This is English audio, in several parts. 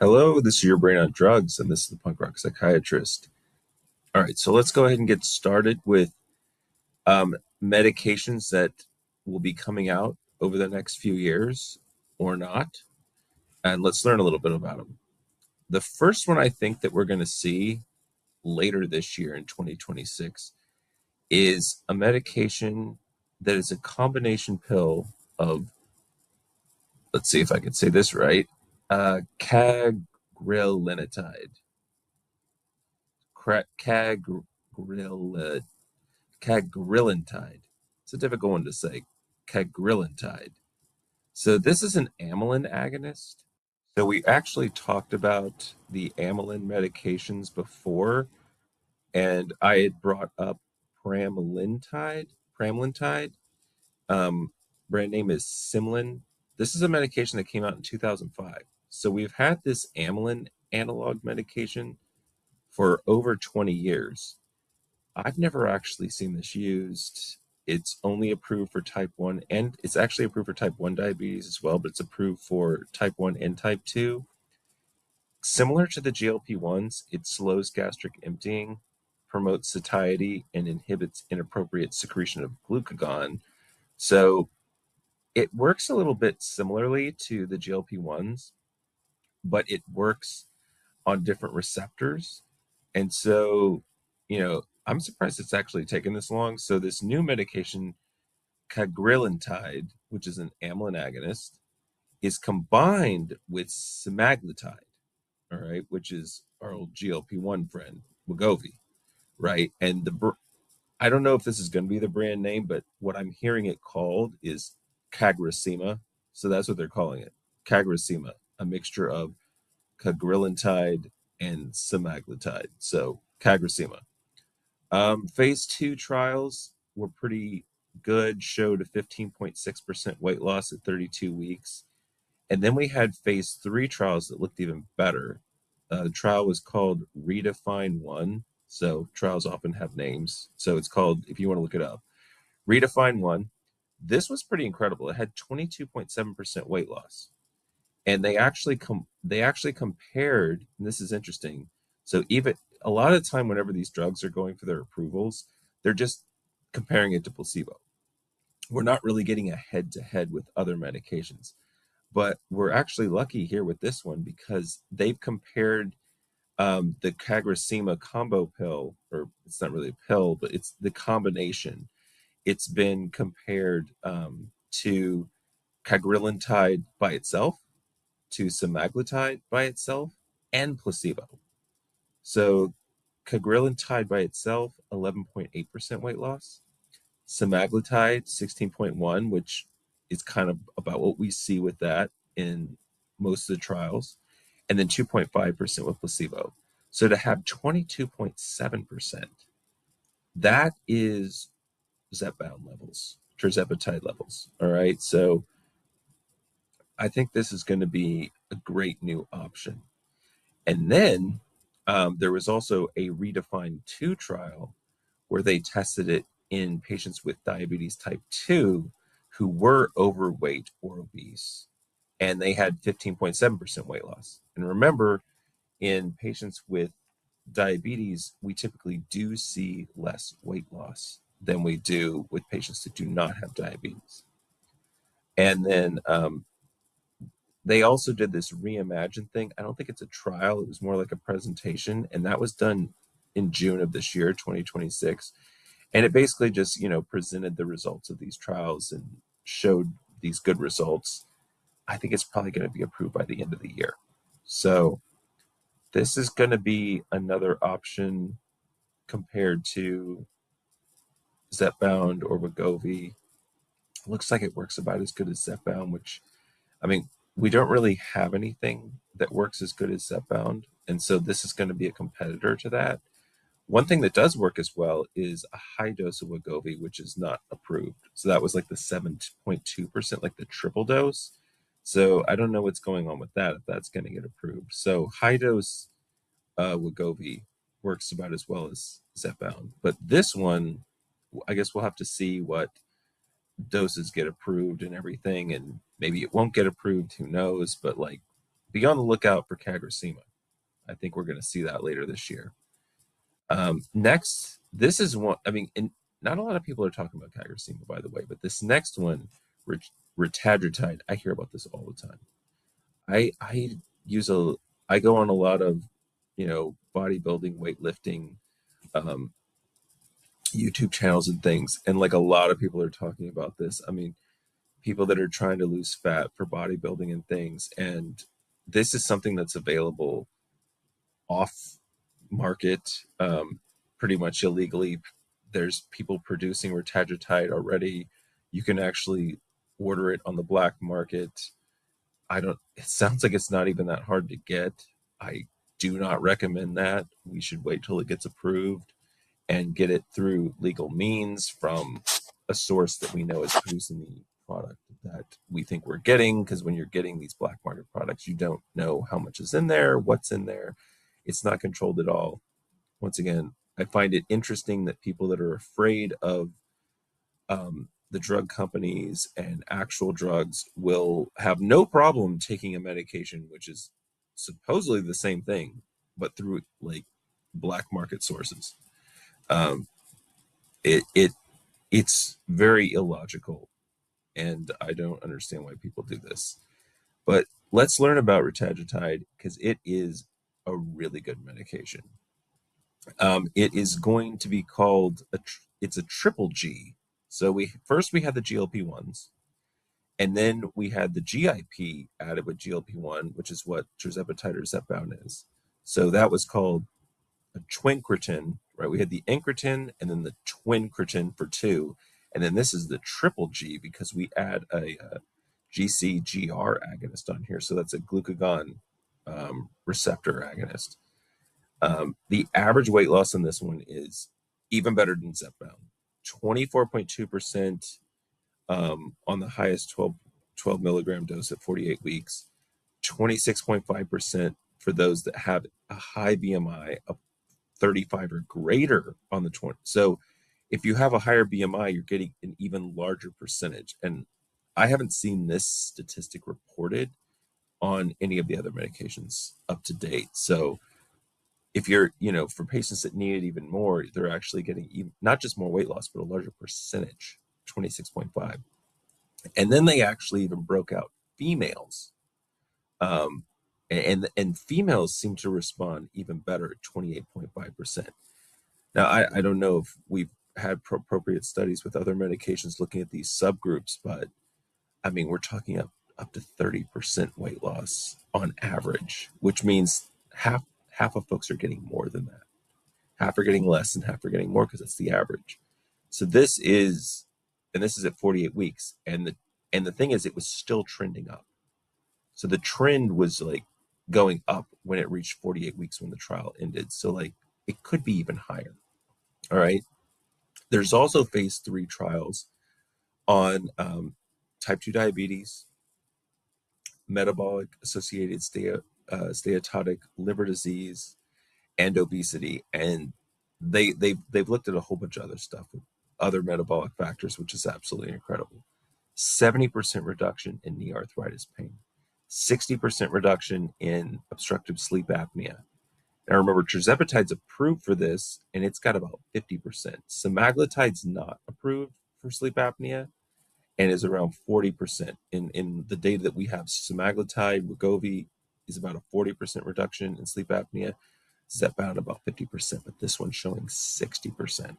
Hello, this is your brain on drugs, and this is the punk rock psychiatrist. All right, so let's go ahead and get started with um, medications that will be coming out over the next few years or not, and let's learn a little bit about them. The first one I think that we're going to see later this year in 2026 is a medication that is a combination pill of, let's see if I can say this right, cagrilintide. Cagrilintide. Cagrilintide. It's a difficult one to say. Cagrilintide. So this is an amylin agonist. So we actually talked about the amylin medications before, and I had brought up pramlintide. Um, Brand name is Simlin. This is a medication that came out in 2005. So we've had this amylin analog medication for over 20 years. I've never actually seen this used. It's only approved for type 1, and it's actually approved for type 1 diabetes as well, but it's approved for type 1 and type 2. Similar to the GLP1s, it slows gastric emptying, promotes satiety, and inhibits inappropriate secretion of glucagon. So it works a little bit similarly to the GLP1s, but it works on different receptors. And so, I'm surprised it's actually taken this long. So this new medication, cagrilintide, which is an amylin agonist, is combined with semaglutide, all right, which is our old GLP-1 friend, Wegovy, right? And I don't know if this is going to be the brand name, but what I'm hearing it called is CagriSema. So that's what they're calling it, CagriSema, a mixture of cagrilintide and semaglutide. So CagriSema. Phase two trials were pretty good, showed a 15.6% weight loss at 32 weeks. And then we had phase three trials that looked even better. The trial was called Redefine 1. So trials often have names. So it's called, if you want to look it up, Redefine 1. This was pretty incredible. It had 22.7% weight loss. And they actually compared, and this is interesting. So even a lot of the time, whenever these drugs are going for their approvals, they're just comparing it to placebo. We're not really getting a head to head with other medications, but we're actually lucky here with this one because they've compared the CagriSema combo pill, or it's not really a pill, but it's the combination. It's been compared to cagrilintide by itself, to semaglutide by itself, and placebo. So cagrilintide by itself, 11.8% weight loss. Semaglutide, 16.1, which is kind of about what we see with that in most of the trials. And then 2.5% with placebo. So to have 22.7%, that is Zepbound levels, tirzepatide levels. All right. So I think this is going to be a great new option. And then there was also a Redefine 2 trial where they tested it in patients with diabetes type 2 who were overweight or obese, and they had 15.7% weight loss. And remember, in patients with diabetes, we typically do see less weight loss than we do with patients that do not have diabetes. And then they also did this reimagine thing. I don't think it's a trial, it was more like a presentation, and that was done in June of this year, 2026. And it basically just, presented the results of these trials and showed these good results. I think it's probably going to be approved by the end of the year. So this is going to be another option compared to Zepbound or Wegovy. Looks like it works about as good as Zepbound, which, I mean, we don't really have anything that works as good as Zepbound. And so this is going to be a competitor to that. One thing that does work as well is a high dose of Wegovy, which is not approved. So that was like the 7.2%, like the triple dose. So I don't know what's going on with that, if that's going to get approved. So high dose Wegovy works about as well as Zepbound. But this one, I guess we'll have to see what doses get approved and everything. And maybe it won't get approved, who knows? But like be on the lookout for CagriSema. I think we're going to see that later this year. Next, this is one, I mean, and not a lot of people are talking about CagriSema, by the way, but this next one, retatrutide, I hear about this all the time. I use I go on a lot of, bodybuilding, weightlifting, um, YouTube channels and things, and like a lot of people are talking about this. I mean, people that are trying to lose fat for bodybuilding and things, and this is something that's available off market, pretty much illegally. There's people producing retatrutide already. You can actually order it on the black market. It sounds like it's not even that hard to get. I do not recommend that. We should wait till it gets approved and get it through legal means from a source that we know is producing the product that we think we're getting. Because when you're getting these black market products, you don't know how much is in there, what's in there. It's not controlled at all. Once again, I find it interesting that people that are afraid of the drug companies and actual drugs will have no problem taking a medication which is supposedly the same thing, but through like black market sources. Um, it's very illogical, and I don't understand why people do this. But let's learn about retatrutide because it is a really good medication. It is going to be called it's a triple G. So we had the GLP1s, and then we had the GIP added with GLP1, which is what tirzepatide or Zepbound is. So that was called a twincretin, right? We had the incretin and then the twincretin for two, and then this is the triple G because we add a GCGR agonist on here. So that's a glucagon receptor agonist. The average weight loss on this one is even better than Zepbound, 24.2% on the highest 12 milligram dose at 48 weeks, 26.5% for those that have a high BMI of 35 or greater on the 20. So if you have a higher BMI, you're getting an even larger percentage. And I haven't seen this statistic reported on any of the other medications up to date. So if you're, for patients that need it even more, they're actually getting even, not just more weight loss, but a larger percentage, 26.5. And then they actually even broke out females. And females seem to respond even better at 28.5%. Now, I don't know if we've had appropriate studies with other medications looking at these subgroups, but I mean, we're talking up to 30% weight loss on average, which means half of folks are getting more than that. Half are getting less and half are getting more because it's the average. So this is at 48 weeks. And the thing is, it was still trending up. So the trend was like going up when it reached 48 weeks when the trial ended. So like it could be even higher. All right. There's also phase 3 trials on type 2 diabetes, metabolic associated steatotic liver disease, and obesity. And they've looked at a whole bunch of other stuff with other metabolic factors, which is absolutely incredible. 70% reduction in knee arthritis pain, 60% reduction in obstructive sleep apnea. Now remember, tirzepatide's approved for this, and it's got about 50%. Semaglutide's not approved for sleep apnea and is around 40%. In the data that we have, semaglutide, Wegovy is about a 40% reduction in sleep apnea. Zepbound about 50%, but this one's showing 60%.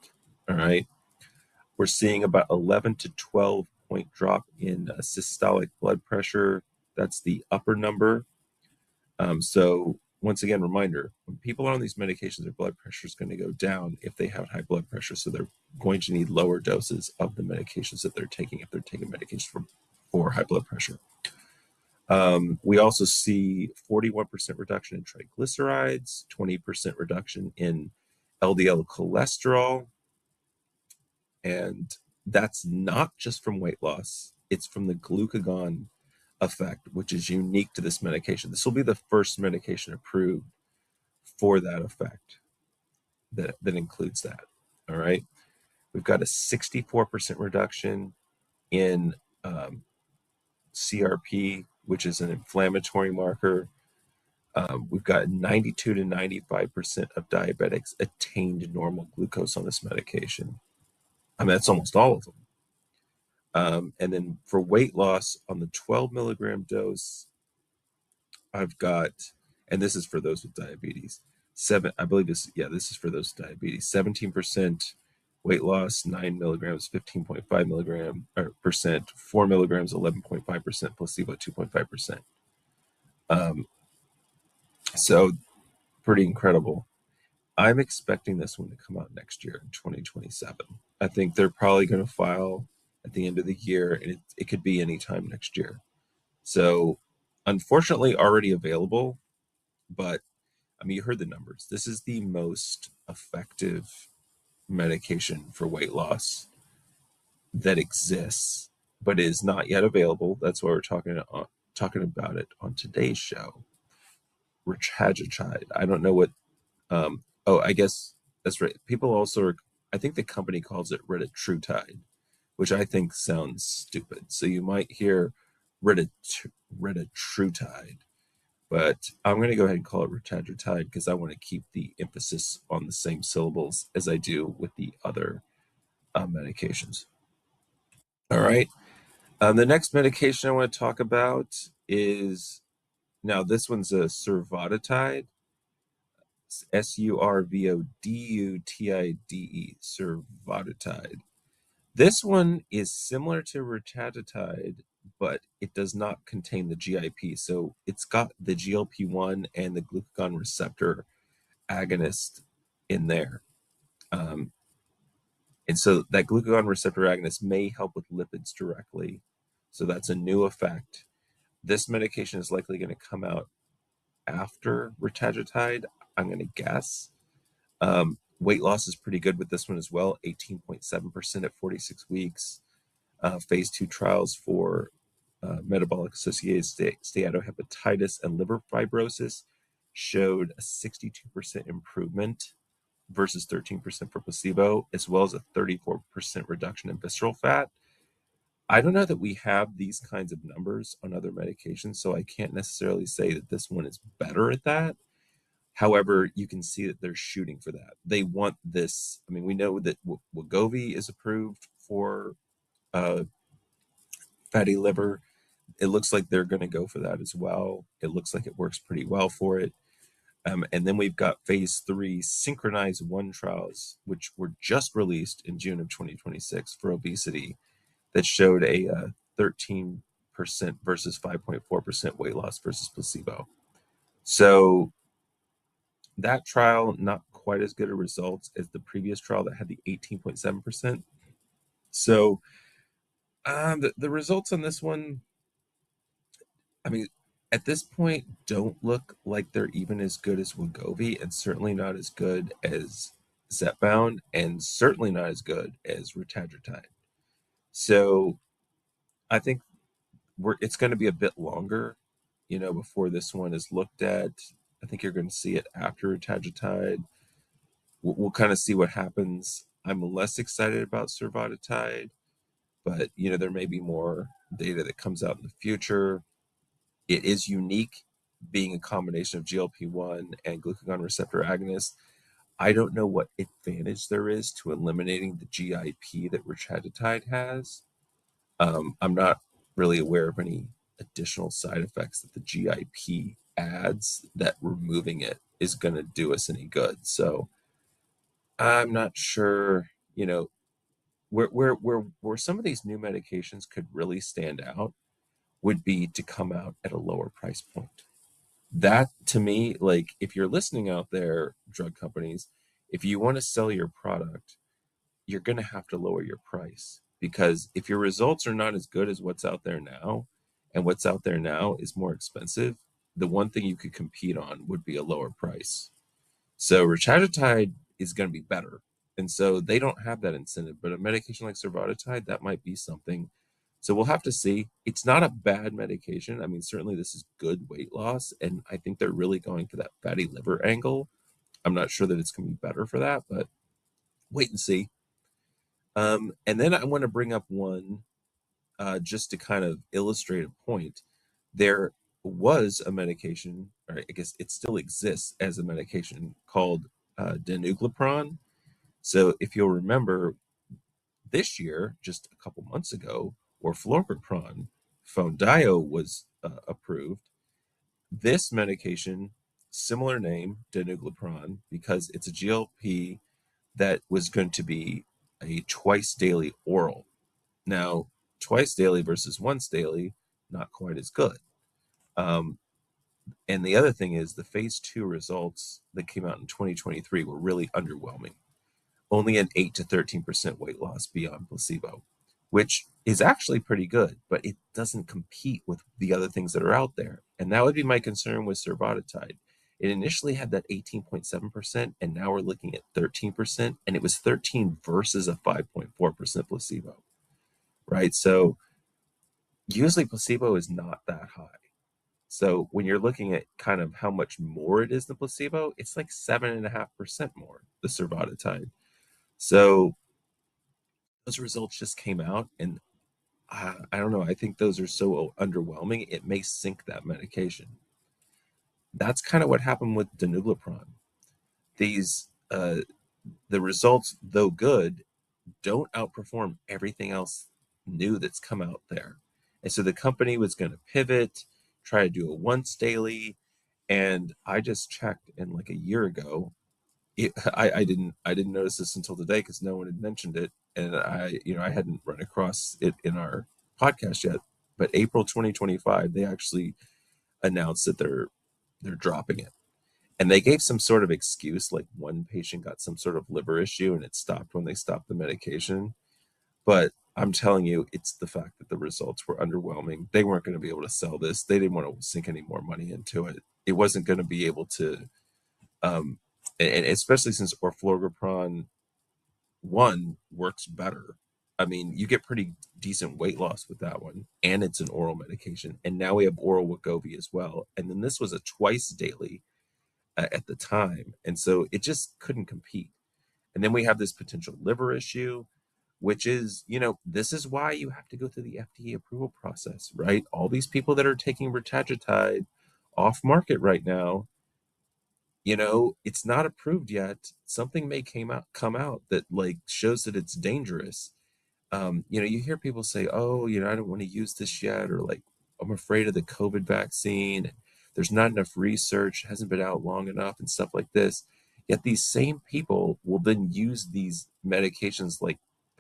All right. We're seeing about 11 to 12 point drop in systolic blood pressure. That's the upper number. So once again, reminder, when people are on these medications, their blood pressure is going to go down if they have high blood pressure. So they're going to need lower doses of the medications that they're taking if they're taking medication for high blood pressure. We also see 41% reduction in triglycerides, 20% reduction in LDL cholesterol. And that's not just from weight loss. It's from the glucagon effect, which is unique to this medication. This will be the first medication approved for that effect that includes that. All right. We've got a 64% reduction in CRP, which is an inflammatory marker. We've got 92 to 95% of diabetics attained normal glucose on this medication. I mean, that's almost all of them. And then for weight loss on the 12 milligram dose, I've got, and this is for those with diabetes, I believe this is for those with diabetes, 17% weight loss, 9 milligrams, 15.5 milligram percent, 4 milligrams, 11.5%, placebo, 2.5%. So pretty incredible. I'm expecting this one to come out next year in 2027. I think they're probably going to file at the end of the year, and it could be anytime next year. So, unfortunately, already available, but I mean, you heard the numbers. This is the most effective medication for weight loss that exists, but is not yet available. That's why we're talking about it on today's show. Retatrutide. I don't know what. I guess that's right. People also are. I think the company calls it retatrutide, which I think sounds stupid. So you might hear retatrutide, but I'm going to go ahead and call it retatrutide because I want to keep the emphasis on the same syllables as I do with the other medications. All right. The next medication I want to talk about is, now this one's a survodutide, survodutide, survodutide. This one is similar to retatrutide, but it does not contain the GIP. So it's got the GLP1 and the glucagon receptor agonist in there. And so that glucagon receptor agonist may help with lipids directly. So that's a new effect. This medication is likely going to come out after retatrutide, I'm going to guess. Weight loss is pretty good with this one as well, 18.7% at 46 weeks. Phase 2 trials for metabolic associated steatohepatitis and liver fibrosis showed a 62% improvement versus 13% for placebo, as well as a 34% reduction in visceral fat. I don't know that we have these kinds of numbers on other medications, so I can't necessarily say that this one is better at that. However, you can see that they're shooting for that. They want this. I mean, we know that Wegovy is approved for fatty liver. It looks like they're going to go for that as well. It looks like it works pretty well for it. And then we've got phase 3 synchronized 1 trials, which were just released in June of 2026 for obesity, that showed a 13% versus 5.4% weight loss versus placebo. So that trial, not quite as good a results as the previous trial that had the 18.7%. So the results on this one, I mean, at this point, don't look like they're even as good as Wegovy, and certainly not as good as Zepbound, and certainly not as good as retatrutide. So I think it's going to be a bit longer, before this one is looked at. I think you're going to see it after retatrutide. We'll kind of see what happens. I'm less excited about survodutide, but there may be more data that comes out in the future. It is unique, being a combination of GLP-1 and glucagon receptor agonist. I don't know what advantage there is to eliminating the GIP that retatrutide has. I'm not really aware of any additional side effects that the GIP adds that removing it is going to do us any good. So I'm not sure, where some of these new medications could really stand out would be to come out at a lower price point. That, to me, like, if you're listening out there, drug companies, if you want to sell your product, you're going to have to lower your price, because if your results are not as good as what's out there now, and what's out there now is more expensive, the one thing you could compete on would be a lower price. So retatrutide is going to be better, and so they don't have that incentive. But a medication like survodutide, that might be something. So we'll have to see. It's not a bad medication. I mean, certainly this is good weight loss, and I think they're really going for that fatty liver angle. I'm not sure that it's going to be better for that, but wait and see. And then I want to bring up one just to kind of illustrate a point. There was a medication, or I guess it still exists as a medication called danuglipron. So if you'll remember, this year, just a couple months ago, or orforglipron, Foundayo was approved. This medication, similar name, danuglipron, because it's a GLP that was going to be a twice daily oral. Now, twice daily versus once daily, not quite as good. Um, and the other thing is the phase 2 results that came out in 2023 were really underwhelming. Only an 8 to 13% weight loss beyond placebo, which is actually pretty good, but it doesn't compete with the other things that are out there. And that would be my concern with survodutide. It initially had that 18.7%, and now we're looking at 13%, and it was 13 versus a 5.4% placebo, right? So usually placebo is not that high. So when you're looking at kind of how much more it is than placebo, it's like 7.5% more, the survodutide. So those results just came out, and I don't know. I think those are so underwhelming. It may sink that medication. That's kind of what happened with danuglipron. These the results, though good, don't outperform everything else new that's come out there. And so the company was going to pivot, try to do a once daily, and I just checked, and like a year ago, I didn't notice this until today because no one had mentioned it, and I hadn't run across it in our podcast yet. But April 2025, they actually announced that they're dropping it, and they gave some sort of excuse, like one patient got some sort of liver issue and it stopped when they stopped the medication. But I'm telling you, it's the fact that the results were underwhelming. They weren't going to be able to sell this. They didn't want to sink any more money into it. It wasn't going to be able to, um, and especially since orforglipron one works better. I mean, you get pretty decent weight loss with that one, and it's an oral medication. And now we have oral Wegovy as well. And then this was a twice daily at the time, and so it just couldn't compete. And then we have this potential liver issue, which is, this is why you have to go through the FDA approval process, right? All these people that are taking retatrutide off market right now, it's not approved yet. Something may come out that like shows that it's dangerous. You hear people say, "Oh, I don't want to use this yet," or like, "I'm afraid of the COVID vaccine. And there's not enough research, hasn't been out long enough," and stuff like this. Yet these same people will then use these medications like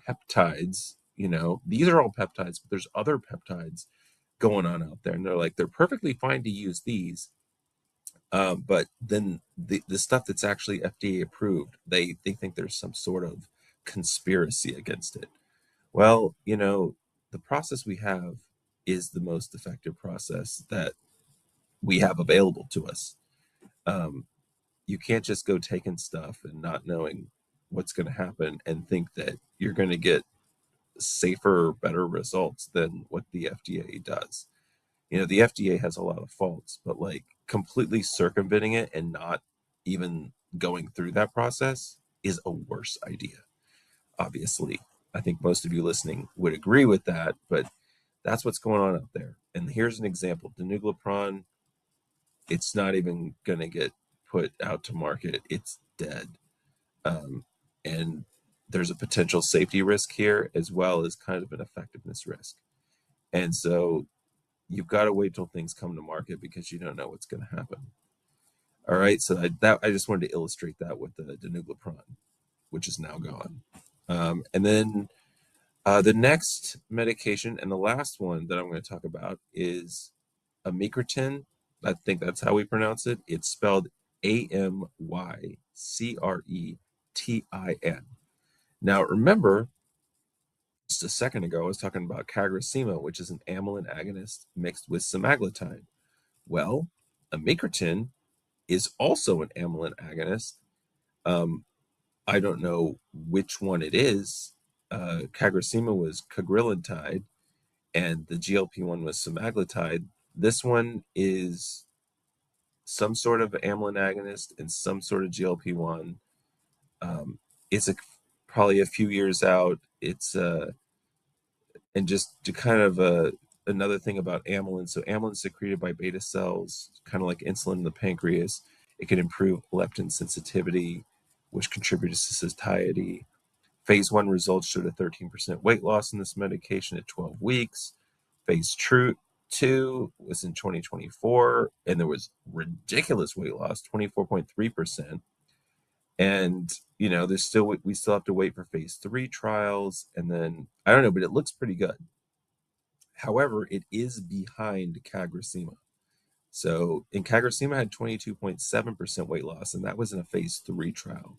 peptides. These are all peptides, but there's other peptides going on out there, and they're perfectly fine to use these. But then the stuff that's actually FDA approved, they think there's some sort of conspiracy against it. Well, the process we have is the most effective process that we have available to us. Um, you can't just go taking stuff and not knowing what's going to happen and think that you're going to get safer, better results than what the FDA does. The FDA has a lot of faults, but like completely circumventing it and not even going through that process is a worse idea. Obviously, I think most of you listening would agree with that, but that's what's going on out there. And here's an example: danuglipron, it's not even going to get put out to market. It's dead. And there's a potential safety risk here as well as kind of an effectiveness risk. And so you've got to wait till things come to market because you don't know what's going to happen. All right, so I just wanted to illustrate that with the danuglipron, which is now gone. And then the next medication and the last one that I'm going to talk about is amycretin. I think that's how we pronounce it. It's spelled AMYCRETIN. Now, remember, just a second ago, I was talking about CagriSema, which is an amylin agonist mixed with semaglutide. Well, amycretin is also an amylin agonist. I don't know which one it is. CagriSema was cagrilintide, and the GLP1 was semaglutide. This one is some sort of amylin agonist and some sort of GLP1. It's probably a few years out. It's and just to kind of another thing about amylin. So amylin is secreted by beta cells, kind of like insulin in the pancreas. It can improve leptin sensitivity, which contributes to satiety. Phase 1 results showed a 13% weight loss in this medication at 12 weeks. Phase 2 was in 2024, and there was ridiculous weight loss, 24.3%. And we still have to wait for phase 3 trials, and then I don't know, but it looks pretty good. However, it is behind CagriSema. So, in CagriSema had 22.7% weight loss, and that was in a phase 3 trial.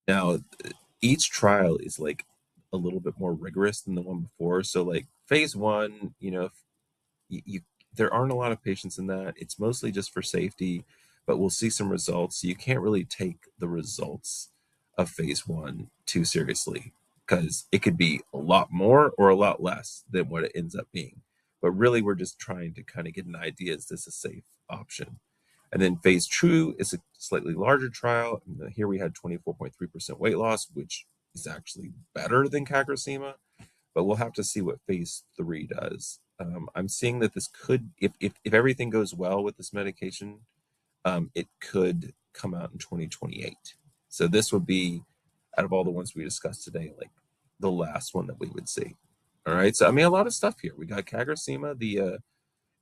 Now, each trial is like a little bit more rigorous than the one before. So, like phase 1, you there aren't a lot of patients in that. It's mostly just for safety, but we'll see some results. So you can't really take the results of phase 1 too seriously, because it could be a lot more or a lot less than what it ends up being. But really, we're just trying to kind of get an idea, is this a safe option? And then phase 2 is a slightly larger trial. And here we had 24.3% weight loss, which is actually better than CagriSema, but we'll have to see what phase 3 does. I'm seeing that this could, if everything goes well with this medication, it could come out in 2028. So this would be, out of all the ones we discussed today, like the last one that we would see. All right. So, I mean, a lot of stuff here. We got CagriSema, the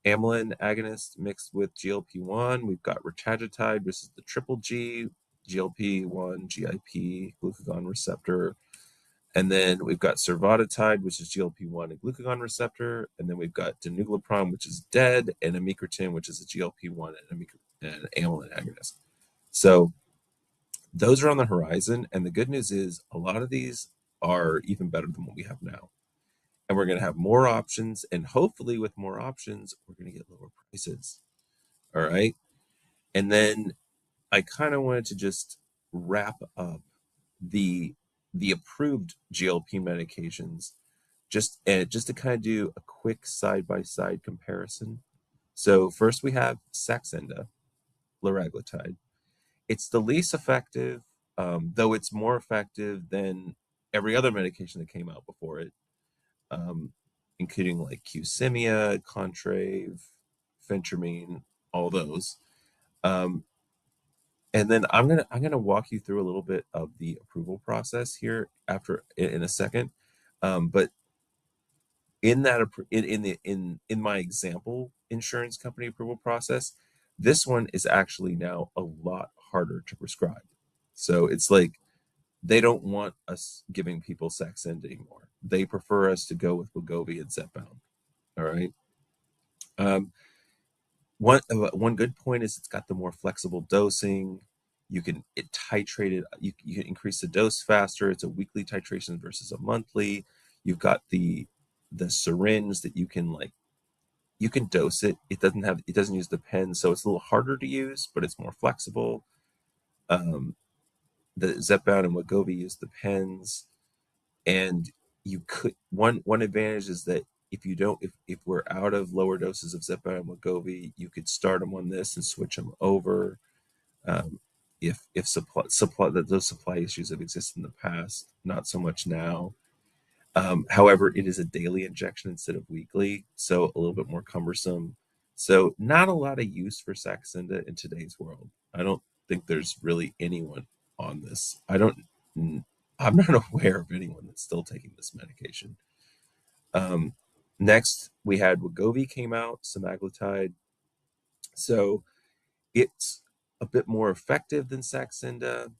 amylin agonist mixed with GLP-1. We've got retatrutide, which is the triple G, GLP-1, GIP, glucagon receptor. And then we've got survodutide, which is GLP-1 and glucagon receptor. And then we've got danuglipron, which is DED, and amycretin, which is a GLP-1 and amylin agonist. So those are on the horizon. And the good news is a lot of these are even better than what we have now. And we're going to have more options. And hopefully with more options, we're going to get lower prices. All right. And then I kind of wanted to just wrap up the approved GLP medications, just to kind of do a quick side-by-side comparison. So first we have Saxenda, liraglutide. It's the least effective, though it's more effective than every other medication that came out before it, including like Qsymia, Contrave, phentermine, all those. And then I'm gonna walk you through a little bit of the approval process here after in a second. But in that in my example insurance company approval process, this one is actually now a lot harder to prescribe. So it's like they don't want us giving people Saxenda anymore. They prefer us to go with Wegovy and Zepbound. All right. Um, one good point is it's got the more flexible dosing. It titrated. You can increase the dose faster. It's a weekly titration versus a monthly. You've got the syringe that you can dose it. It doesn't use the pen, so it's a little harder to use, but it's more flexible. The Zepbound and Wegovy use the pens, and one advantage is that if we're out of lower doses of Zepbound and Wegovy, you could start them on this and switch them over. If supply that those supply issues have existed in the past, not so much now. However, it is a daily injection instead of weekly, so a little bit more cumbersome. So not a lot of use for Saxenda in today's world. I don't think there's really anyone on this. I'm not aware of anyone that's still taking this medication. Next, we had Wegovy came out, semaglutide. So it's a bit more effective than Saxenda,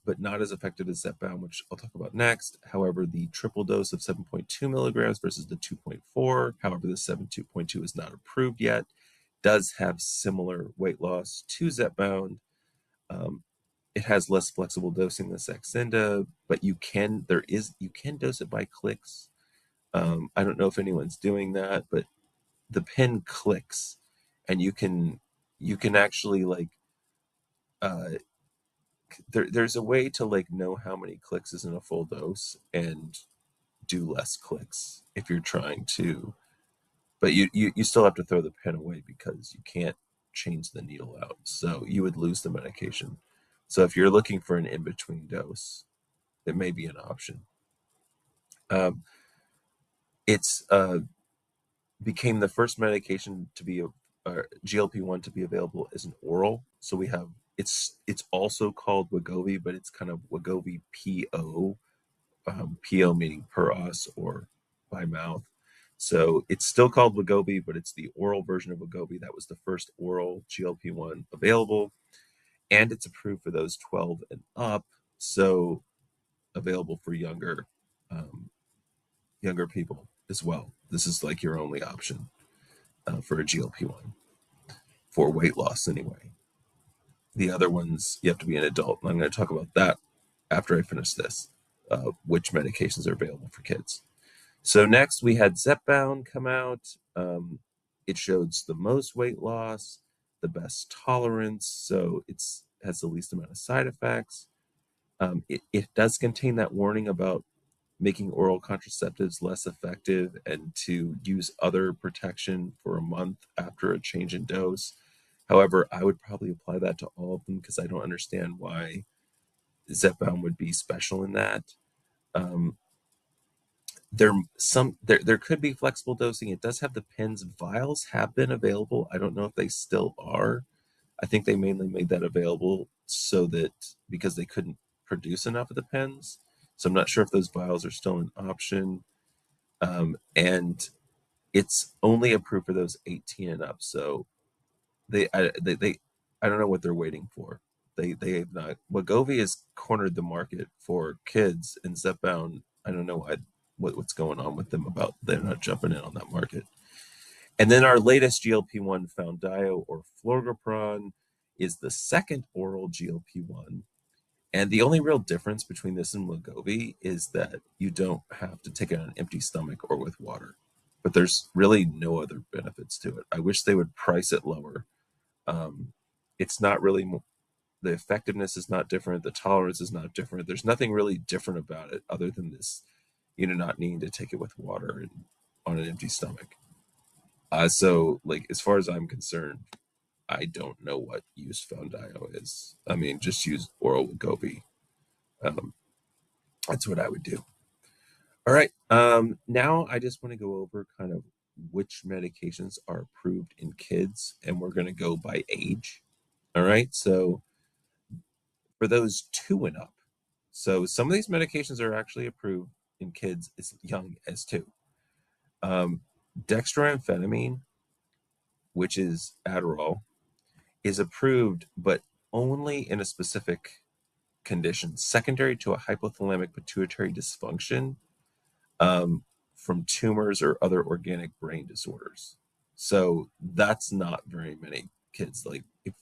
but not as effective as Zepbound, which I'll talk about next. However, the triple dose of 7.2 milligrams versus the 2.4, however, the 7.2 is not approved yet, does have similar weight loss to Zepbound. It has less flexible dosing than Saxenda, but you can dose it by clicks. I don't know if anyone's doing that, but the pen clicks, and you can actually there's a way to know how many clicks is in a full dose and do less clicks if you're trying to, but you still have to throw the pen away because you can't change the needle out, so you would lose the medication. So if you're looking for an in-between dose, it may be an option. It's became the first medication to be GLP-1 to be available as an oral. So we have it's also called Wegovy, but it's kind of Wegovy PO, PO meaning per os or by mouth. So it's still called Wegovy, but it's the oral version of Wegovy. That was the first oral GLP-1 available, and it's approved for those 12 and up. So available for um, younger people as well. This is like your only option for a GLP-1 for weight loss anyway. The other ones, you have to be an adult. And I'm going to talk about that after I finish this, which medications are available for kids. So next we had Zepbound come out. It shows the most weight loss, the best tolerance, so it's has the least amount of side effects. It does contain that warning about making oral contraceptives less effective and to use other protection for a month after a change in dose. However, I would probably apply that to all of them because I don't understand why Zepbound would be special in that. Um, there could be flexible dosing. It does have the pens. Vials have been available. I don't know if they still are. I think they mainly made that available so that because they couldn't produce enough of the pens. So I'm not sure if those vials are still an option. And it's only approved for those 18 and up. So they I don't know what they're waiting for. They have not. Wegovy has cornered the market for kids, and Zepbound, I don't know what's going on with them about they're not jumping in on that market. And then our latest GLP-1, Foundayo or Florgapron, is the second oral GLP-1. And the only real difference between this and Wegovy is that you don't have to take it on an empty stomach or with water. But there's really no other benefits to it. I wish they would price it lower. Um, it's not really the effectiveness is not different. The tolerance is not different. There's nothing really different about it other than this, not needing to take it with water and on an empty stomach. So like as far as I'm concerned, I don't know what use Foundayo is. I mean, just use oral Wegovy. Um, that's what I would do. All right. Now I just want to go over kind of which medications are approved in kids, and we're going to go by age. All right. So for those 2 and up, so some of these medications are actually approved in kids as young as 2. Um, Dextroamphetamine, which is Adderall, is approved, but only in a specific condition, secondary to a hypothalamic pituitary dysfunction, from tumors or other organic brain disorders. So that's not very many kids. Like if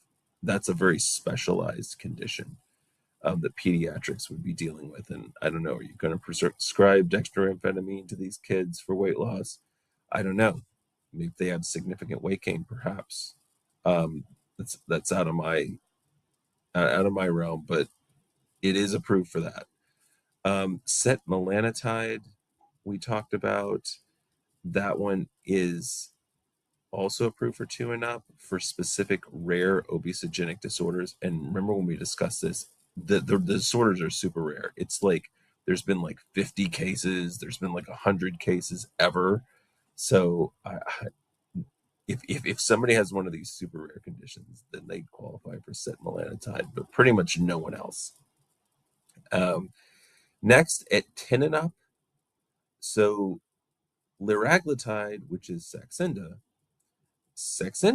that's a very specialized condition that pediatrics would be dealing with. And I don't know, are you going to prescribe dextroamphetamine to these kids for weight loss? I don't know. Maybe if they have significant weight gain, perhaps. Um, that's out of my realm, but it is approved for that. Setmelanotide, we talked about. That one is also approved for 2 and up for specific rare obesogenic disorders. And remember when we discussed this, the disorders are super rare. It's like there's been like 50 cases, there's been like 100 cases ever. So if somebody has one of these super rare conditions, then they qualify for setmelanotide, but pretty much no one else. Next, at 10 and up, so liraglutide, which is Saxenda,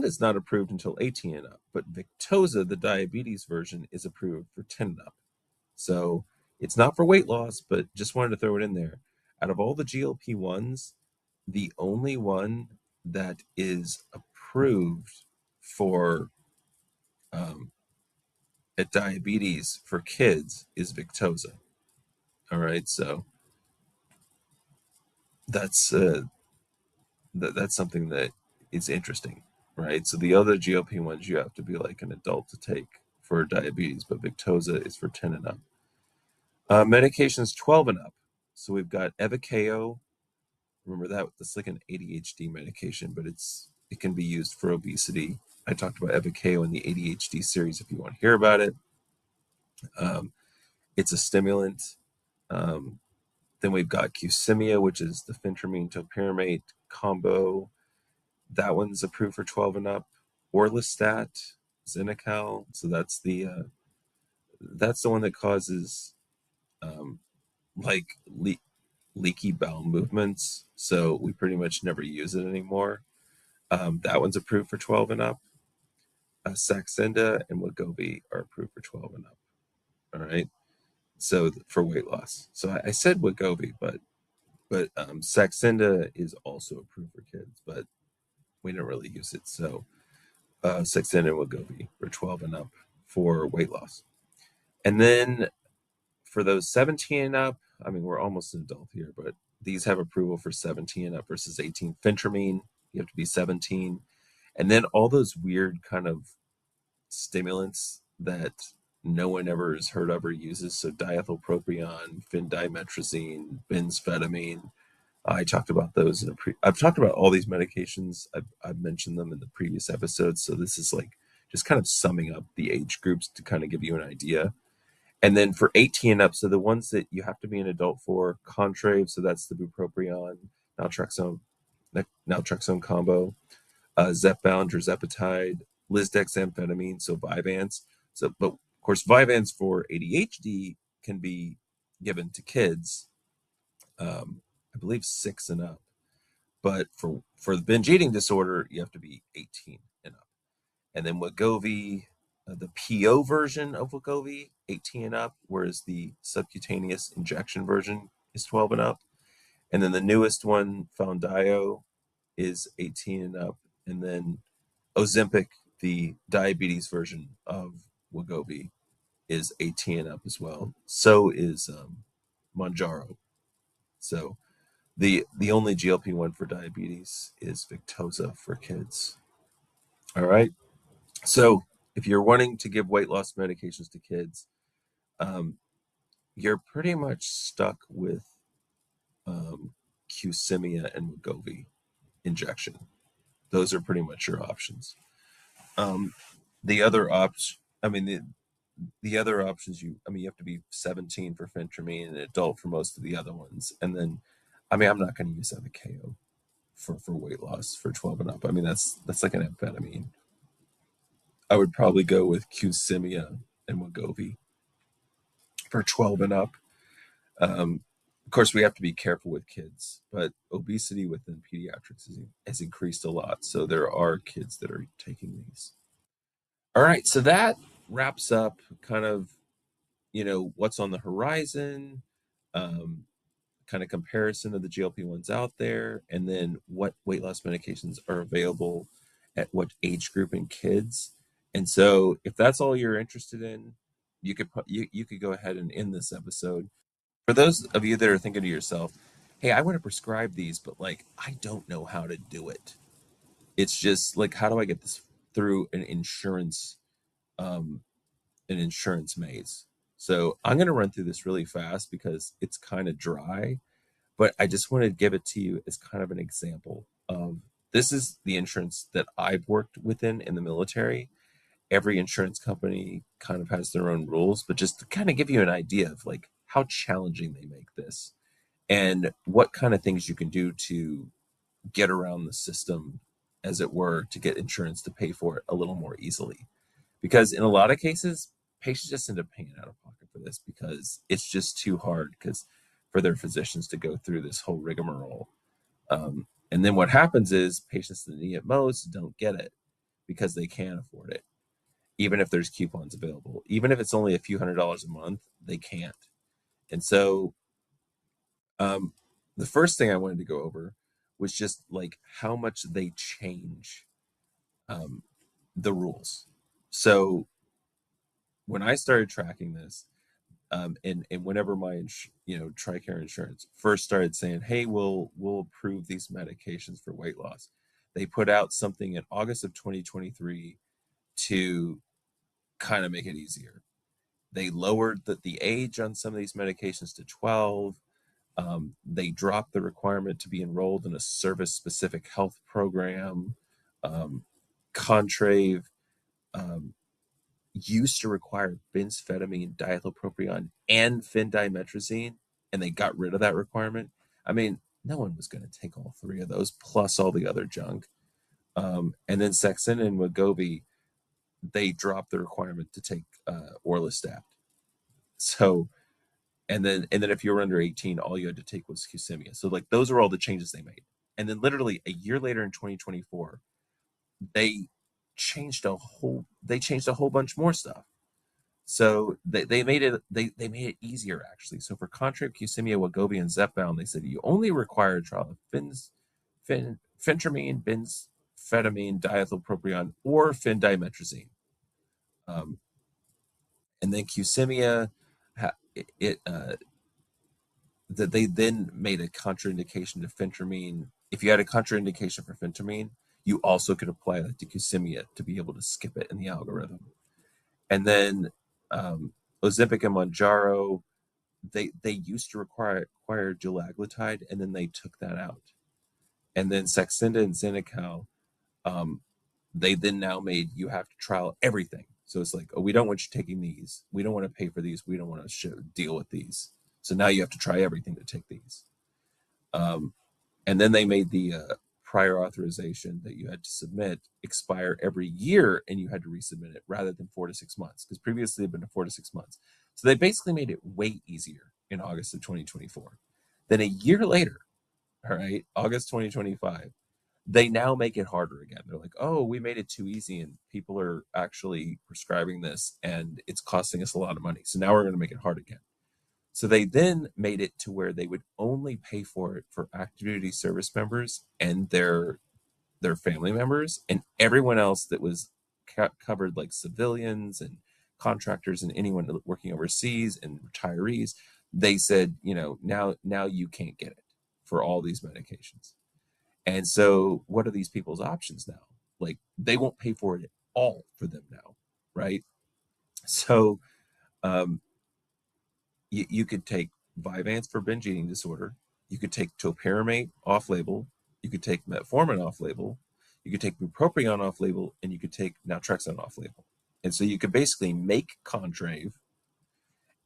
is not approved until 18 and up, but Victoza, the diabetes version, is approved for 10 and up. So it's not for weight loss, but just wanted to throw it in there. Out of all the GLP-1s, the only one that is approved for um, at diabetes for kids is Victoza. All right, so that's that's something that is interesting, right? So the other GLP-1s you have to be like an adult to take for diabetes, but Victoza is for 10 and up. Medications 12 and up. So we've got Evakeo. Remember that that's like an ADHD medication, but it can be used for obesity. I talked about Evakeo in the ADHD series if you want to hear about it. It's a stimulant. Um, then we've got Qsymia, which is the phentermine topiramate combo. That one's approved for 12 and up. Orlistat, Xenical. So that's the one that causes um, like leaky bowel movements. So we pretty much never use it anymore. That one's approved for 12 and up. Saxenda and Wegovy are approved for 12 and up. All right. So for weight loss. So I said Wegovy, but Saxenda is also approved for kids, but we don't really use it. So Saxenda and Wegovy for 12 and up for weight loss. And then for those 17 and up, I mean, we're almost an adult here, but these have approval for 17 and up versus 18. Phentermine, you have to be 17. And then all those weird kind of stimulants that no one ever has heard of or uses. So diethylpropion, phendimetrazine, bensphetamine. I talked about those I've talked about all these medications. I've mentioned them in the previous episodes. So this is like just kind of summing up the age groups to kind of give you an idea. And then for 18 and up, so the ones that you have to be an adult for, Contrave, so that's the bupropion, naltrexone combo, Zepbound or Zepatide, lisdexamfetamine, so Vyvanse. So, but of course, Vyvanse for ADHD can be given to kids, I believe 6 and up. But for the binge eating disorder, you have to be 18 and up. And then Wegovy, the PO version of Wegovy, 18 and up, whereas the subcutaneous injection version is 12 and up. And then the newest one, Foundayo, is 18 and up. And then Ozempic, the diabetes version of Wegovy, is 18 and up as well. So is Mounjaro. So the only GLP-1 for diabetes is Victoza for kids. All right. So if you're wanting to give weight loss medications to kids, um, you're pretty much stuck with Qsymia and Wegovy injection. Those are pretty much your options. Um, the other option, I mean, the other options, you have to be 17 for phentermine and an adult for most of the other ones. And then, I mean, I'm not going to use Avocado for weight loss for 12 and up. I mean, that's like an amphetamine. I would probably go with Qsymia and Wegovy for 12 and up. Of course, we have to be careful with kids, but obesity within pediatrics has increased a lot. So there are kids that are taking these. All right, so that wraps up kind of what's on the horizon, um, kind of comparison of the GLP-1s out there, and then what weight loss medications are available at what age group in kids. And so, if that's all you're interested in, you could go ahead and end this episode. For those of you that are thinking to yourself, "Hey, I want to prescribe these, but like I don't know how to do it. It's just like how do I get this through um, an insurance maze?" So I'm going to run through this really fast because it's kind of dry, but I just want to give it to you as kind of an example of this is the insurance that I've worked within in the military. Every insurance company kind of has their own rules, but just to kind of give you an idea of like how challenging they make this and what kind of things you can do to get around the system, as it were, to get insurance to pay for it a little more easily. Because in a lot of cases, patients just end up paying out of pocket for this because it's just too hard because for their physicians to go through this whole rigmarole. And then what happens is patients that need it most don't get it because they can't afford it, even if there's coupons available. Even if it's only a few $100s a month, they can't. And so um, the first thing I wanted to go over was just like how much they change um, the rules. So when I started tracking this, and whenever my TRICARE insurance first started saying, "Hey, we'll approve these medications for weight loss," they put out something in August of 2023 to kind of make it easier. They lowered the age on some of these medications to 12. They dropped the requirement to be enrolled in a service-specific health program. Um, Contrave um, used to require bensphetamine, diethylpropion, and phendimetrazine, and they got rid of that requirement. I mean, no one was going to take all three of those plus all the other junk. And then Saxenda and Wegovy, they dropped the requirement to take orlistat. So and then if you were under 18, all you had to take was Qsymia. So like those are all the changes they made. And then literally a year later in 2024, they changed a whole bunch more stuff. So they made it easier actually. So for Contrave, Qsymia, Wegovy, and Zepbound, they said you only require a trial of phentermine, benphetamine, diethylpropion, or phendimetrazine. Um, and then Qsymia, that they then made a contraindication to phentermine. If you had a contraindication for phentermine, you also could apply that to Qsymia to be able to skip it in the algorithm. And then Ozempic and Mounjaro, they used to require gelaglutide, and then they took that out. And then Saxenda and Xenical, they then now made you have to trial everything. So it's like, oh, we don't want you taking these. We don't want to pay for these. We don't want to deal with these. So now you have to try everything to take these. And then they made the prior authorization that you had to submit expire every year, and you had to resubmit it rather than 4 to 6 months, because previously it'd been 4 to 6 months. So they basically made it way easier in August of 2024. Then a year later, all right, August 2025, they now make it harder again. They're like, oh, we made it too easy, and people are actually prescribing this, and it's costing us a lot of money. So now we're going to make it hard again. So they then made it to where they would only pay for it for active duty service members and their family members, and everyone else that was covered, like civilians and contractors and anyone working overseas and retirees. They said, now you can't get it for all these medications. And so what are these people's options now? Like they won't pay for it at all for them now, right? So um, you could take Vyvanse for binge eating disorder. You could take topiramate off label. You could take metformin off label. You could take bupropion off label, and you could take naltrexone off label. And so you could basically make Contrave,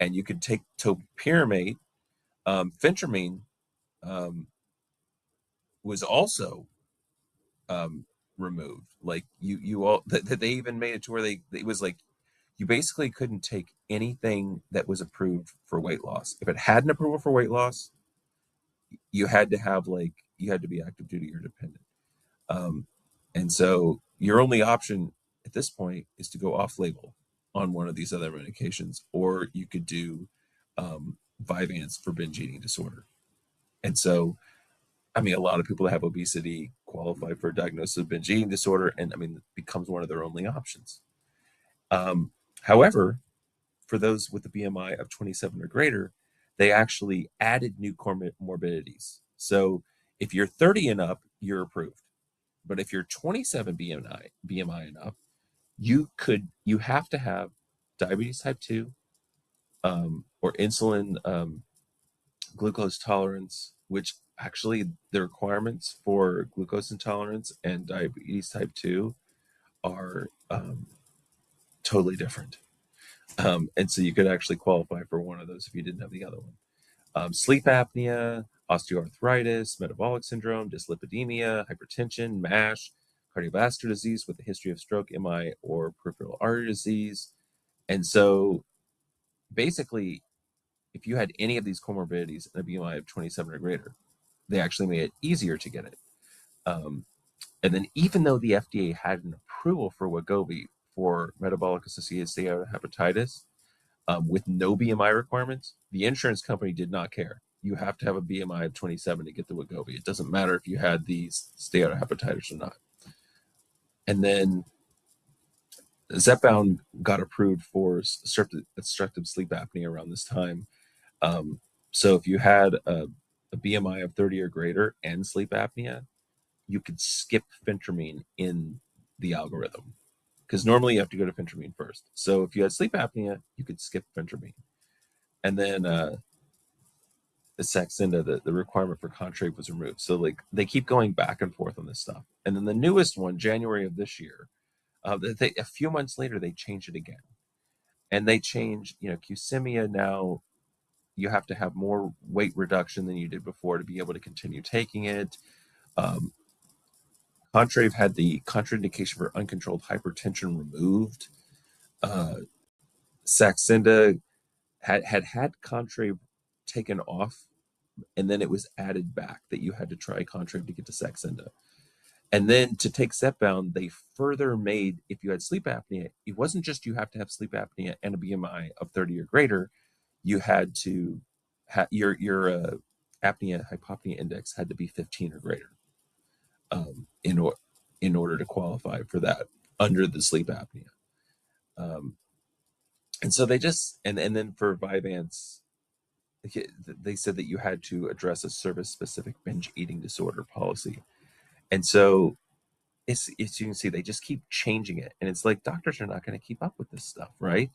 and you could take topiramate. Phentermine was also removed. Like you all that they even made it to where it was like you basically couldn't take anything that was approved for weight loss. If it had an approval for weight loss, you had to be active duty or dependent. Um, and so your only option at this point is to go off label on one of these other medications, or you could do Vyvanse for binge eating disorder. And so, I mean, a lot of people that have obesity qualify for a diagnosis of binge eating disorder, and I mean, it becomes one of their only options. However, for those with a BMI of 27 or greater, they actually added new comorbidities. So if you're 30 and up, you're approved. But if you're 27 BMI and up, you have to have diabetes type 2 or insulin glucose tolerance, which actually the requirements for glucose intolerance and diabetes type 2 are totally different. And so you could actually qualify for one of those if you didn't have the other one. Sleep apnea, osteoarthritis, metabolic syndrome, dyslipidemia, hypertension, MASH, cardiovascular disease with a history of stroke, MI, or peripheral artery disease. And so basically, if you had any of these comorbidities and a BMI of 27 or greater, they actually made it easier to get it. And then even though the FDA had an approval for Wegovy for metabolic associated steatohepatitis, with no BMI requirements, the insurance company did not care. You have to have a BMI of 27 to get the Wegovy. It doesn't matter if you had these steatohepatitis or not. And then Zepbound got approved for obstructive sleep apnea around this time. So if you had a BMI of 30 or greater and sleep apnea, you could skip phentermine in the algorithm, because normally you have to go to phentermine first. So if you had sleep apnea, you could skip phentermine. And then the Saxenda, the requirement for Contrave was removed. So like they keep going back and forth on this stuff. And then the newest one, January of this year, a few months later they changed it again, and they changed. Qsymia now you have to have more weight reduction than you did before to be able to continue taking it. Contrave had the contraindication for uncontrolled hypertension removed. Saxenda had Contrave taken off, and then it was added back that you had to try Contrave to get to Saxenda. And then to take Zepbound, they further made, if you had sleep apnea, it wasn't just you have to have sleep apnea and a BMI of 30 or greater. You had to have your apnea hypopnea index had to be 15 or greater in order to qualify for that under the sleep apnea. And so they just and then for Vyvanse, they said that you had to address a service-specific binge eating disorder policy. And so it's you can see they just keep changing it, and it's like doctors are not going to keep up with this stuff, right?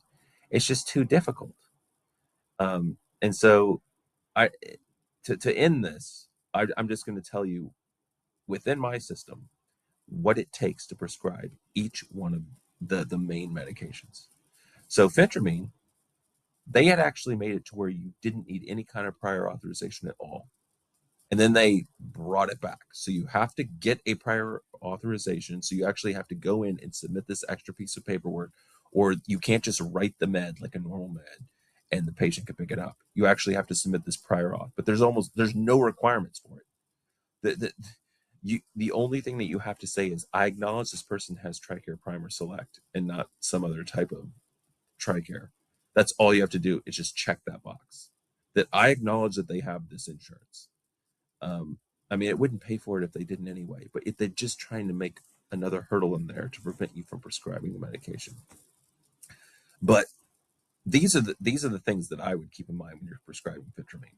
It's just too difficult. And so I to end this, I'm just going to tell you within my system what it takes to prescribe each one of the main medications. So phentermine, they had actually made it to where you didn't need any kind of prior authorization at all. And then they brought it back. So you have to get a prior authorization. So you actually have to go in and submit this extra piece of paperwork, or you can't just write the med like a normal med and the patient can pick it up. You actually have to submit this prior auth, but there's no requirements for it. The only thing that you have to say is, I acknowledge this person has TRICARE Prime or Select and not some other type of TRICARE. That's all you have to do, is just check that box, that I acknowledge that they have this insurance. I mean, it wouldn't pay for it if they didn't anyway, but if they're just trying to make another hurdle in there to prevent you from prescribing the medication. But these are the things that I would keep in mind when you're prescribing phentermine.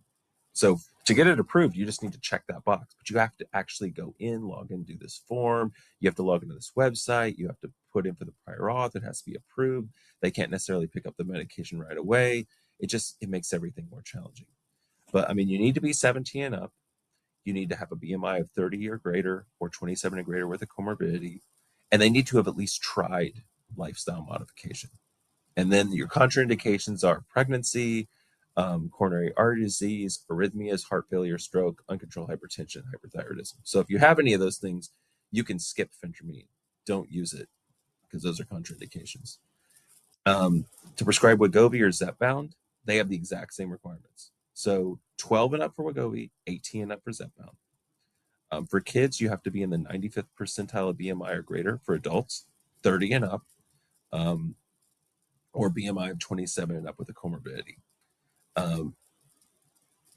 So to get it approved, you just need to check that box, but you have to actually go in, log in, do this form. You have to log into this website. You have to put in for the prior auth. It has to be approved. They can't necessarily pick up the medication right away. It makes everything more challenging. But I mean, you need to be 17 and up. You need to have a BMI of 30 or greater, or 27 or greater with a comorbidity. And they need to have at least tried lifestyle modification. And then your contraindications are pregnancy, coronary artery disease, arrhythmias, heart failure, stroke, uncontrolled hypertension, hyperthyroidism. So if you have any of those things, you can skip phentermine. Don't use it, because those are contraindications. To prescribe Wegovy or Zepbound, they have the exact same requirements. So 12 and up for Wegovy, 18 and up for Zepbound. For kids, you have to be in the 95th percentile of BMI or greater. For adults, 30 and up, or BMI of 27 and up with a comorbidity.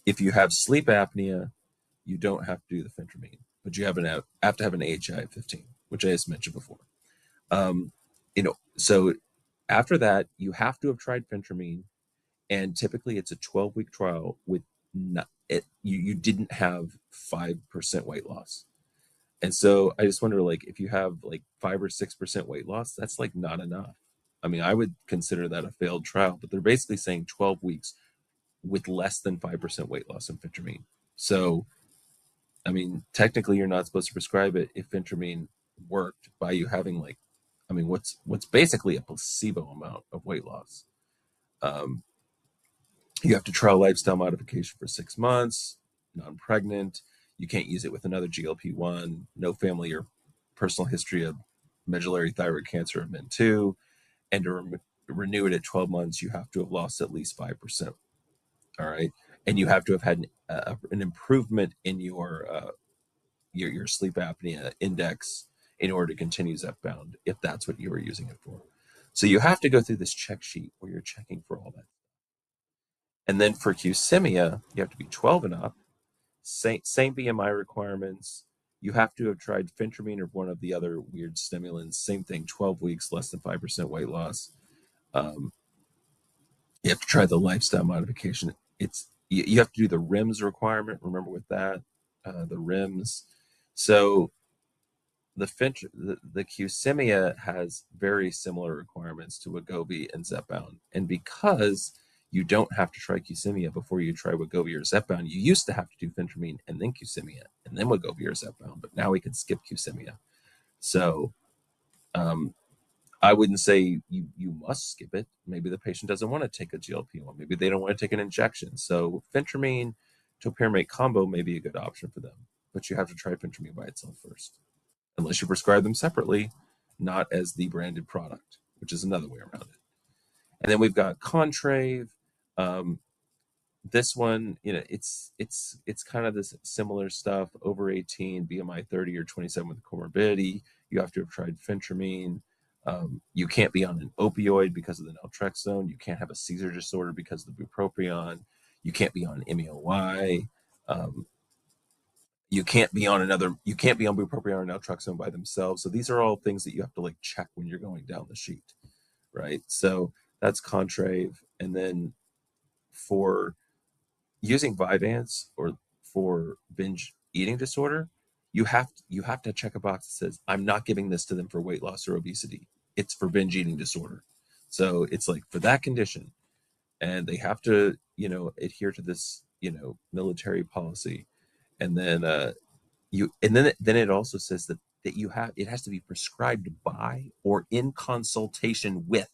If you have sleep apnea, you don't have to do the phentermine, but you have to have an AHI of 15, which I just mentioned before. So after that, you have to have tried phentermine, and typically it's a 12-week trial with you didn't have 5% weight loss. And so I just wonder, like, if you have like 5 or 6% weight loss, that's like not enough. I mean, I would consider that a failed trial, but they're basically saying 12 weeks with less than 5% weight loss in phentermine. So, I mean, technically you're not supposed to prescribe it if phentermine worked by you having what's basically a placebo amount of weight loss. You have to trial lifestyle modification for 6 months, non-pregnant. You can't use it with another GLP1, no family or personal history of medullary thyroid cancer or MEN2, and to renew it at 12 months, you have to have lost at least 5%. All right. And you have to have had an improvement in your sleep apnea index in order to continue Zepbound, if that's what you were using it for. So you have to go through this check sheet where you're checking for all that. And then for CagriSema, you have to be 12 and up, same BMI requirements. You have to have tried phentermine or one of the other weird stimulants. Same thing, 12 weeks, less than 5% weight loss. You have to try the lifestyle modification. You have to do the RIMS requirement. Remember with that, the RIMS. So the CagriSema has very similar requirements to Wegovy and Zepbound. And because you don't have to try CagriSema before you try Wegovy or Zepbound, you used to have to do phentermine and then CagriSema and then Wegovy or Zepbound, but now we can skip CagriSema. So I wouldn't say you must skip it. Maybe the patient doesn't want to take a GLP-1. Maybe they don't want to take an injection. So phentermine topiramate combo may be a good option for them, but you have to try phentermine by itself first. unless you prescribe them separately, not as the branded product, which is another way around it. And then we've got Contrave. Um, this one, it's kind of this similar stuff. Over 18, BMI 30 or 27 with comorbidity, you have to have tried phentermine. You can't be on an opioid because of the naltrexone. You can't have a seizure disorder because of the bupropion. You can't be on MAOI. Um, you can't be on bupropion or naltrexone by themselves. So these are all things that you have to like check when you're going down the sheet, right? So that's Contrave. And then for using Vyvanse or for binge eating disorder, you have to check a box that says, I'm not giving this to them for weight loss or obesity. It's for binge eating disorder. So it's like for that condition, and they have to, adhere to this, military policy. And then then it also says that it has to be prescribed by or in consultation with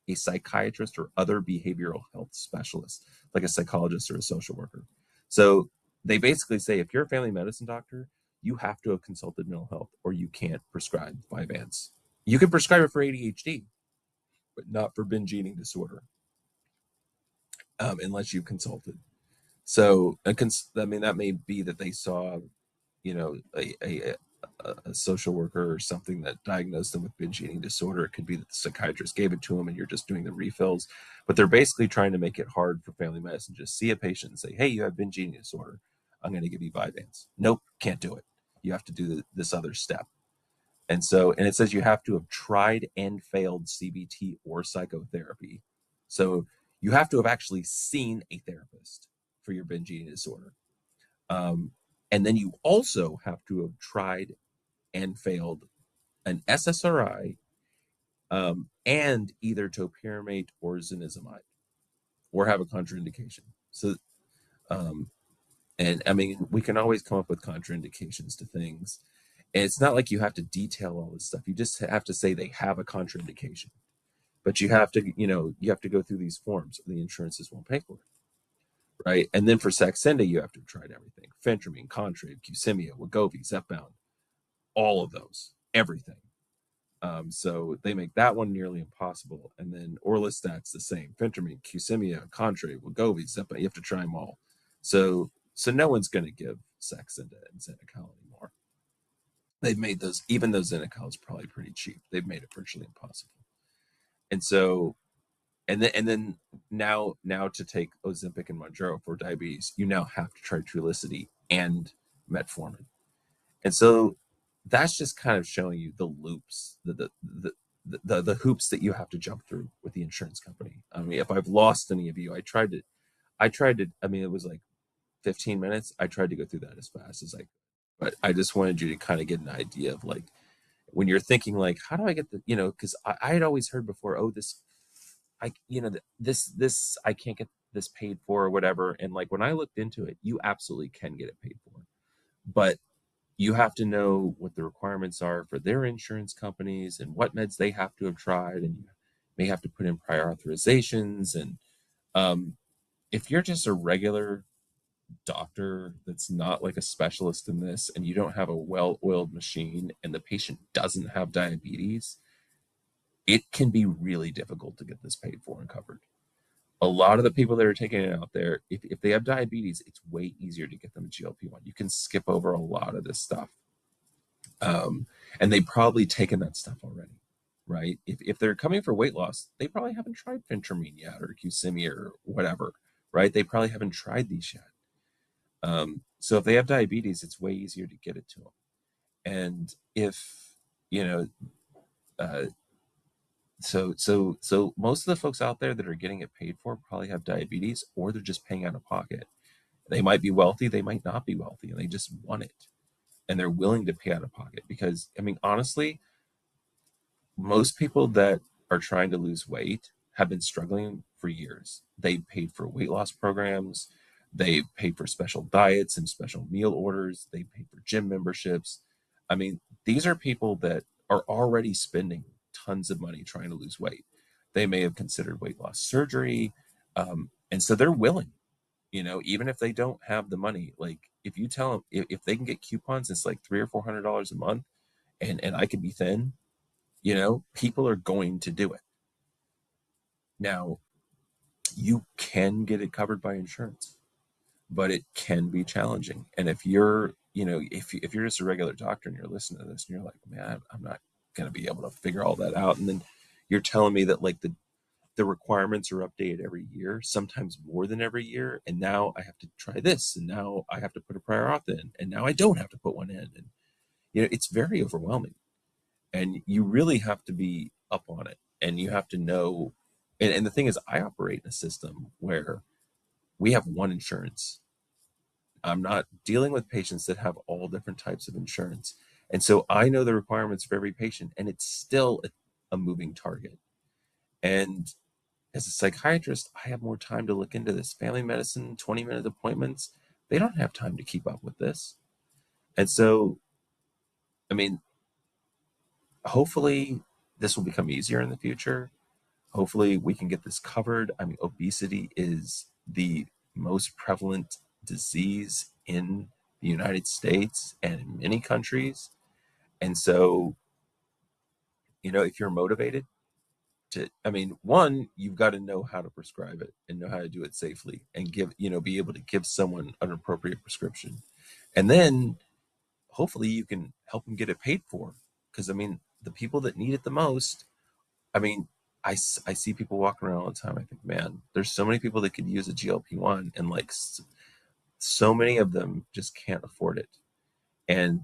a psychiatrist or other behavioral health specialist, like a psychologist or a social worker. So they basically say if you're a family medicine doctor, you have to have consulted mental health or you can't prescribe Vyvanse. You can prescribe it for ADHD, but not for binge eating disorder, unless you've consulted. So, I mean, that may be that they saw, a social worker or something that diagnosed them with binge eating disorder. It could be that the psychiatrist gave it to them and you're just doing the refills. But they're basically trying to make it hard for family medicine. Just see a patient and say, hey, you have binge eating disorder. I'm going to give you Vyvanse. Nope, can't do it. You have to do this other step. And it says you have to have tried and failed CBT or psychotherapy. So you have to have actually seen a therapist for your binge eating disorder. Um, and then you also have to have tried and failed an SSRI, and either topiramate or zonisamide, or have a contraindication. So, um, and I mean, we can always come up with contraindications to things. And it's not like you have to detail all this stuff. You just have to say they have a contraindication. But you have to go through these forms, or the insurances won't pay for it, right? And then for Saxenda, you have to have tried everything: phentermine, Contrave, Qsymia, Wegovy, Zepbound, all of those, everything. So they make that one nearly impossible. And then Orlistat's the same: phentermine, Qsymia, Contrave, Wegovy, Zepbound. You have to try them all. So no one's going to give Saxenda and Xenical anymore. They've made those, even though Xenical is probably pretty cheap, they've made it virtually impossible. And so, and then now to take Ozempic and Mounjaro for diabetes, you now have to try Trulicity and metformin. And so that's just kind of showing you the loops, the hoops that you have to jump through with the insurance company. I mean, if I've lost any of you, I tried to, I mean, it was like 15 minutes. I tried to go through that as fast as I could. But I just wanted you to kind of get an idea of like, when you're thinking like, how do I get because I had always heard before, oh, this, I can't get this paid for or whatever. And like, when I looked into it, you absolutely can get it paid for. But you have to know what the requirements are for their insurance companies and what meds they have to have tried. And you may have to put in prior authorizations. And if you're just a regular doctor that's not like a specialist in this, and you don't have a well-oiled machine, and the patient doesn't have diabetes, it can be really difficult to get this paid for and covered. A lot of the people that are taking it out there, if they have diabetes, it's way easier to get them a GLP-1. You can skip over a lot of this stuff. And they've probably taken that stuff already, right? If they're coming for weight loss, they probably haven't tried phentermine yet, or Qsymia, or whatever, right? They probably haven't tried these yet. So if they have diabetes, it's way easier to get it to them. And if, you know, uh, so most of the folks out there that are getting it paid for probably have diabetes, or they're just paying out of pocket. They might be wealthy, they might not be wealthy, and they just want it. And they're willing to pay out of pocket because, I mean, honestly, most people that are trying to lose weight have been struggling for years. They've paid for weight loss programs, they've paid for special diets and special meal orders, they paid for gym memberships. I mean, these are people that are already spending tons of money trying to lose weight. They may have considered weight loss surgery, and so they're willing, even if they don't have the money. Like, if you tell them, if they can get coupons, it's like $300 or $400 a month, and I could be thin, you know, people are going to do it. Now, you can get it covered by insurance, but it can be challenging. And if you're, you know, if you're just a regular doctor and you're listening to this and you're like, man, I'm not going to be able to figure all that out. And then you're telling me that like the requirements are updated every year, sometimes more than every year. And now I have to try this. And now I have to put a prior auth in. And now I don't have to put one in. And, you know, it's very overwhelming. And you really have to be up on it. And you have to know. And the thing is, I operate in a system where we have one insurance. I'm not dealing with patients that have all different types of insurance. And so I know the requirements for every patient, and it's still a moving target. And as a psychiatrist, I have more time to look into this. Family medicine, 20-minute appointments, they don't have time to keep up with this. And so, I mean, hopefully this will become easier in the future. Hopefully we can get this covered. I mean, obesity is the most prevalent disease in the United States and in many countries. And so, you know, if you're motivated to, I mean, one, you've got to know how to prescribe it and know how to do it safely and give, you know, be able to give someone an appropriate prescription. And then hopefully you can help them get it paid for. Because, I mean, the people that need it the most, I mean, I see people walking around all the time. I think, man, there's so many people that could use a GLP-1, and like so many of them just can't afford it. And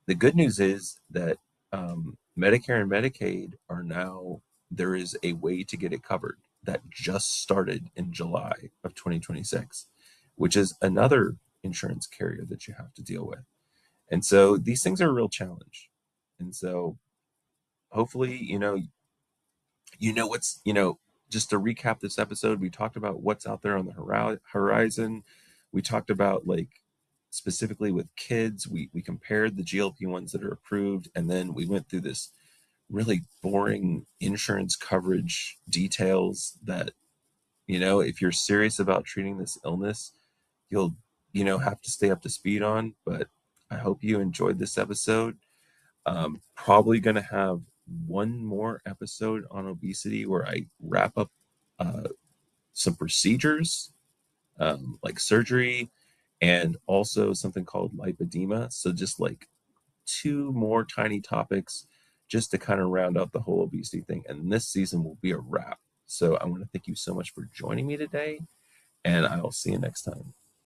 the good news is that Medicare and Medicaid are now, there is a way to get it covered that just started in July of 2026, which is another insurance carrier that you have to deal with. And so these things are a real challenge. And so hopefully, what's, just to recap this episode, we talked about what's out there on the horizon. We talked about like specifically with kids, we compared the GLP-1s that are approved, and then we went through this really boring insurance coverage details that, if you're serious about treating this illness, you'll, have to stay up to speed on. But I hope you enjoyed this episode. Probably going to have one more episode on obesity where I wrap up some procedures, like surgery, and also something called lipedema. So just like two more tiny topics just to kind of round out the whole obesity thing. And this season will be a wrap. So I want to thank you so much for joining me today, and I will see you next time.